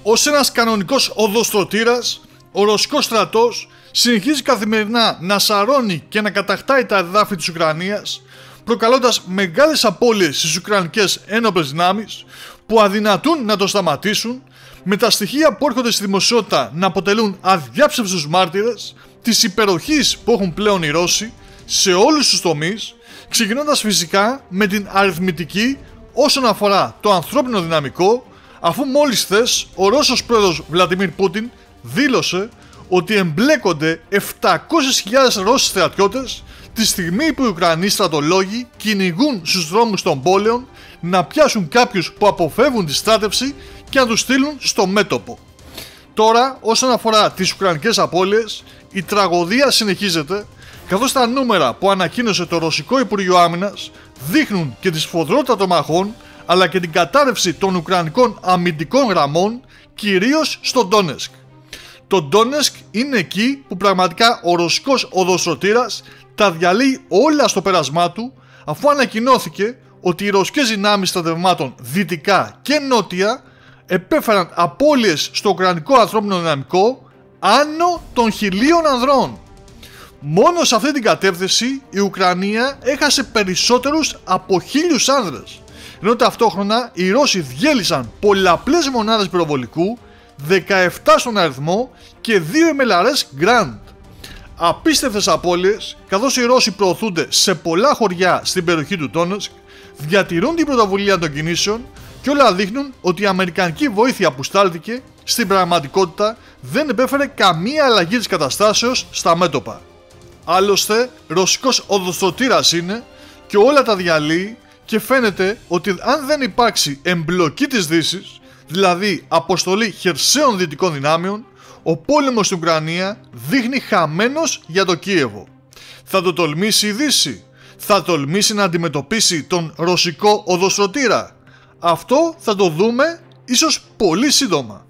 Ως ένας κανονικός οδοστρωτήρας, ο ρωσικός στρατός συνεχίζει καθημερινά να σαρώνει και να κατακτάει τα εδάφη της Ουκρανίας, προκαλώντας μεγάλες απώλειες στις Ουκρανικές ένοπλες δυνάμεις που αδυνατούν να το σταματήσουν, με τα στοιχεία που έρχονται στη δημοσιότητα να αποτελούν αδιάψευστους μάρτυρες της υπεροχής που έχουν πλέον οι Ρώσοι σε όλους τους τομείς, ξεκινώντας φυσικά με την αριθμητική όσον αφορά το ανθρώπινο δυναμικό, αφού μόλις χθες ο Ρώσος πρόεδρος Βλαντιμίρ Πούτιν δήλωσε ότι εμπλέκονται 700.000 Ρώσοι στρατιώτες τη στιγμή που οι Ουκρανοί στρατολόγοι κυνηγούν στους δρόμους των πόλεων να πιάσουν κάποιους που αποφεύγουν τη στράτευση και να τους στείλουν στο μέτωπο. Τώρα, όσον αφορά τις Ουκρανικές απώλειες, η τραγωδία συνεχίζεται, καθώς τα νούμερα που ανακοίνωσε το Ρωσικό Υπουργείο Άμυνας δείχνουν και τη σφοδρότητα των μαχών, αλλά και την κατάρρευση των Ουκρανικών αμυντικών γραμμών, κυρίως στο Ντόνεσκ. Το Ντόνεσκ είναι εκεί που πραγματικά ο ρωσικός οδοστρωτήρας τα διαλύει όλα στο πέρασμά του, αφού ανακοινώθηκε ότι οι ρωσικές δυνάμεις στρατευμάτων δυτικά και νότια επέφεραν απώλειες στο ουκρανικό ανθρώπινο δυναμικό άνω των 1.000 ανδρών. Μόνο σε αυτή την κατεύθυνση η Ουκρανία έχασε περισσότερους από 1.000 άνδρες, ενώ ταυτόχρονα οι Ρώσοι διέλυσαν πολλαπλές μονάδες πυροβολικού, 17 στον αριθμό και 2 MLRS Grand. Απίστευτες απώλειες, καθώς οι Ρώσοι προωθούνται σε πολλά χωριά στην περιοχή του Ντόνεσκ, διατηρούν την πρωτοβουλία των κινήσεων και όλα δείχνουν ότι η αμερικανική βοήθεια που στάλθηκε στην πραγματικότητα δεν επέφερε καμία αλλαγή της καταστάσεως στα μέτωπα. Άλλωστε, ρωσικός οδοστρωτήρας είναι και όλα τα διαλύει, και φαίνεται ότι αν δεν υπάρξει εμπλοκή της Δύσης, δηλαδή αποστολή χερσαίων δυτικών δυνάμεων, ο πόλεμος στην Ουκρανία δείχνει χαμένος για το Κίεβο. Θα το τολμήσει η Δύση? Θα τολμήσει να αντιμετωπίσει τον ρωσικό οδοστρωτήρα? Αυτό θα το δούμε ίσως πολύ σύντομα.